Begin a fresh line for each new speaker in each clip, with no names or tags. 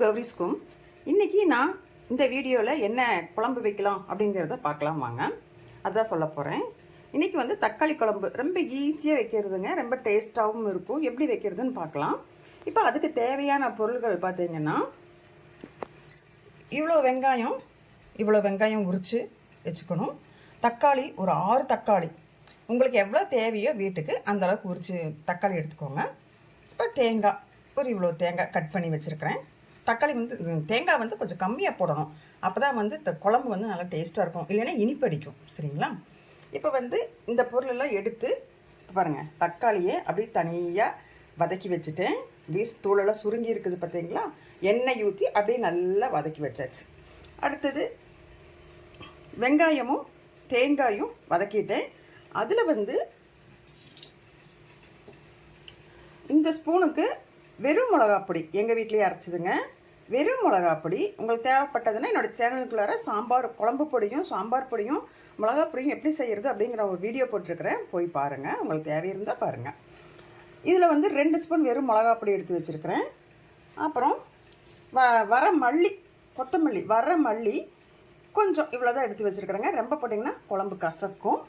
கௌரிஸ்கும். இன்றைக்கி நான் இந்த வீடியோவில் என்ன குழம்பு வைக்கலாம் அப்படிங்கிறத பார்க்கலாம் வாங்க. அதுதான் சொல்ல போகிறேன். இன்றைக்கி வந்து தக்காளி குழம்பு ரொம்ப ஈஸியாக வைக்கிறதுங்க, ரொம்ப டேஸ்ட்டாகவும் இருக்கும். எப்படி வைக்கிறதுன்னு பார்க்கலாம். இப்போ அதுக்கு தேவையான பொருள்கள் பார்த்திங்கன்னா, இவ்வளோ வெங்காயம் உரித்து வச்சுக்கணும். தக்காளி ஒரு 6 தக்காளி, உங்களுக்கு எவ்வளோ தேவையோ வீட்டுக்கு அந்தளவுக்கு உரித்து தக்காளி எடுத்துக்கோங்க. அப்புறம் தேங்காய், ஒரு இவ்வளோ தேங்காய் கட் பண்ணி வச்சுருக்கிறேன். தக்காளி வந்து தேங்காய் வந்து கொஞ்சம் கம்மியாக போடணும், அப்போ தான் வந்து இந்த குழம்பு வந்து நல்லா டேஸ்ட்டாக இருக்கும், இல்லைன்னா இனிப்படிக்கும். சரிங்களா? இப்போ வந்து இந்த பொருளெல்லாம் எடுத்து பாருங்கள், தக்காளியை அப்படியே தனியாக வதக்கி வச்சுட்டேன். அப்படியே தூளெல்லாம் சுருங்கி இருக்குது பார்த்தீங்களா? எண்ணெய் ஊற்றி அப்படியே நல்லா வதக்கி வச்சாச்சு. அடுத்தது வெங்காயமும் தேங்காயும் வதக்கிட்டேன். அதில் வந்து இந்த ஸ்பூனுக்கு வெறும் மிளகாப்பொடி எங்கள் வீட்லேயே அரைச்சிதுங்க. வெறும் மிளகாப்பொடி உங்களுக்கு தேவைப்பட்டதுன்னா என்னோடய சேனலுக்குள்ளார சாம்பார் குழம்பு பொடியும் சாம்பார் பொடியும் மிளகாப்பொடியும் எப்படி செய்கிறது அப்படிங்கிற ஒரு வீடியோ போட்டிருக்கிறேன், போய் பாருங்கள். உங்களுக்கு தேவை இருந்தால் பாருங்கள். இதில் வந்து 2 ஸ்பூன் வெறும் மிளகாப்பொடி எடுத்து வச்சுருக்கிறேன். அப்புறம் வர மல்லி, கொத்தமல்லி, வர மல்லி கொஞ்சம் இவ்வளோ தான் எடுத்து வச்சுருக்குறேங்க. ரொம்ப போட்டிங்கன்னா குழம்பு கசக்கும்.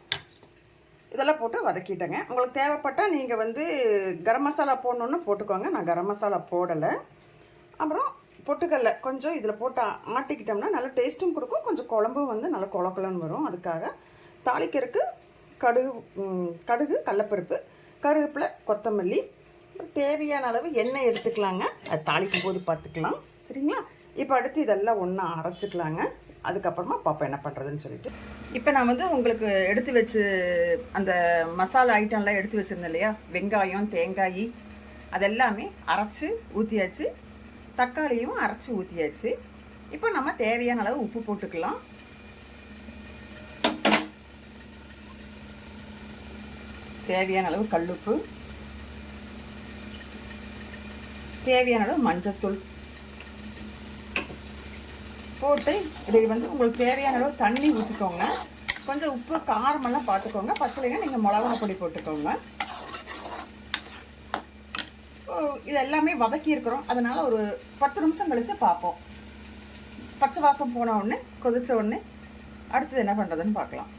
இதெல்லாம் போட்டு வதக்கிட்டேங்க. உங்களுக்கு தேவைப்பட்டால் நீங்கள் வந்து கரம் மசாலா போடணுன்னு போட்டுக்கோங்க. நான் கரம் மசாலா போடலை. அப்புறம் பொட்டுக்கல்ல கொஞ்சம் இதில் போட்டு ஆட்டிக்கிட்டோம்னா நல்லா டேஸ்ட்டும் கொடுக்கும், கொஞ்சம் குழம்பும் வந்து நல்லா குழக்குலன்னு வரும். அதுக்காக தாளிக்கிறதுக்கு கடுகு, கடலப்பருப்பு, கருவேப்பிலை, கொத்தமல்லி, தேவையான அளவு எண்ணெய் எடுத்துக்கலாங்க. அது தாளிக்கும் போது பார்த்துக்கலாம். சரிங்களா? இப்போ அடுத்து இதெல்லாம் ஒன்றா அரைச்சிக்கலாங்க. அதுக்கப்புறமா பாப்பா என்ன பண்ணுறதுன்னு சொல்லிட்டு, இப்போ நான் வந்து உங்களுக்கு எடுத்து வச்சு அந்த மசாலா ஐட்டம்லாம் எடுத்து வச்சுருந்தேன் இல்லையா, வெங்காயம் தேங்காய் அதெல்லாமே அரைச்சி ஊற்றியாச்சு, தக்காளியும் அரைச்சி ஊற்றியாச்சு. இப்போ நம்ம தேவையான அளவு உப்பு போட்டுக்கலாம். தேவையான அளவு கல்லுப்பு, தேவையான அளவு மஞ்சத்தூள் போட்டு இதை வந்து உங்களுக்கு தேவையான அளவு தண்ணி ஊற்றிக்கோங்க. கொஞ்சம் உப்பு காரமெல்லாம் பார்த்துக்கோங்க. பச்சலைன்னா நீங்கள் மிளகா பொடி போட்டுக்கோங்க. இது எல்லாமே வதக்கி இருக்கிறோம், அதனால் ஒரு 10 நிமிஷம் கழித்து பார்ப்போம். பச்சை வாசம் போன உடனே கொதித்த உடனே அடுத்தது என்ன பண்ணுறதுன்னு பார்க்கலாம்.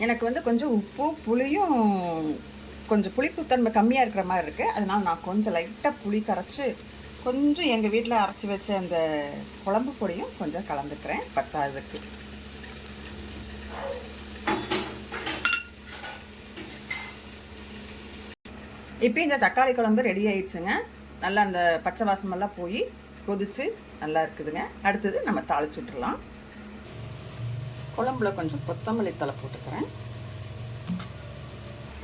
எனக்கு வந்து கொஞ்சம் உப்பு புளியும் கொஞ்சம் புளிப்புத்தன்மை கம்மியாக இருக்கிற மாதிரி இருக்குது. அதனால் நான் கொஞ்சம் லைட்டாக புளி கரைச்சி கொஞ்சம் எங்கள் வீட்டில் அரைச்சி வச்ச அந்த குழம்பு பொடியும் கொஞ்சம் கலந்துக்கிறேன் பத்தாததுக்கு. இப்போ இந்த தக்காளி குழம்பு ரெடி ஆயிடுச்சுங்க. நல்லா அந்த பச்சை வாசமெல்லாம் போய் கொதிச்சு நல்லா இருக்குதுங்க. அடுத்தது நம்ம தாளிச்சு விட்டுறலாம். குழம்புல கொஞ்சம் கொத்தமல்லி தழை போட்டுக்கிறேன்.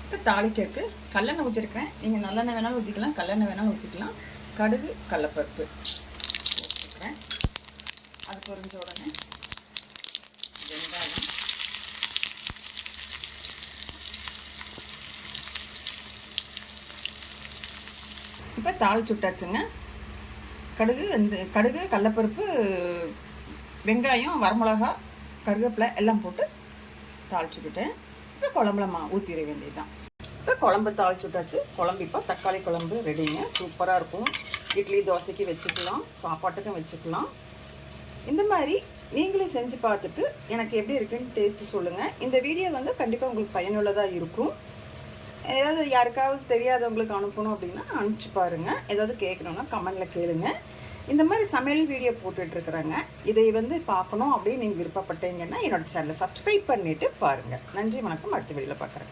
இப்போ தாளிக்கிறதுக்கு கல்லெண்ணெய் ஊற்றிருக்கிறேன். நீங்கள் நல்லெண்ணெய் வேணாலும் ஊற்றிக்கலாம், கல்லெண்ணெய் வேணாலும் ஊற்றிக்கலாம். கடுகு, கடலப்பருப்பு போட்டுக்கிறேன். அது பொரிஞ்ச உடனே வெங்காயம், இப்போ தாளிச்சு விட்டாச்சுங்க. கடுகு, கடலப்பருப்பு, வெங்காயம், வரமிளகா, கருவேப்பிலை எல்லாம் போட்டு தாளிச்சுக்கிட்டேன். இப்போ குழம்புல ஊற்றிட வேண்டியதுதான். இப்போ குழம்பு தாளிச்சு விட்டாச்சு. குழம்பு இப்போ தக்காளி குழம்பு ரெடிங்க. சூப்பராக இருக்கும். இட்லி தோசைக்கு வச்சுக்கலாம், சாப்பாட்டுக்கும் வச்சுக்கலாம். இந்த மாதிரி நீங்களும் செஞ்சு பார்த்துட்டு எனக்கு எப்படி இருக்குன்னு டேஸ்ட்டு சொல்லுங்கள். இந்த வீடியோ வந்து கண்டிப்பாக உங்களுக்கு பயனுள்ளதாக இருக்கும். ஏதாவது யாருக்காவது தெரியாதவங்களுக்கு அனுப்பணும் அப்படின்னா அனுப்பிச்சு பாருங்கள். ஏதாவது கேட்கணுன்னா கமெண்டில் கேளுங்க. இந்த மாதிரி சமையல் வீடியோ போட்டுட்ருக்குறாங்க. இதை வந்து பார்க்கணும் அப்படின்னு நீங்கள் விருப்பப்பட்டீங்கன்னா என்னோடய சேனலை சப்ஸ்கிரைப் பண்ணிவிட்டு பாருங்கள். நன்றி, வணக்கம். அடுத்த வீடியோவில் பார்க்குறேன்.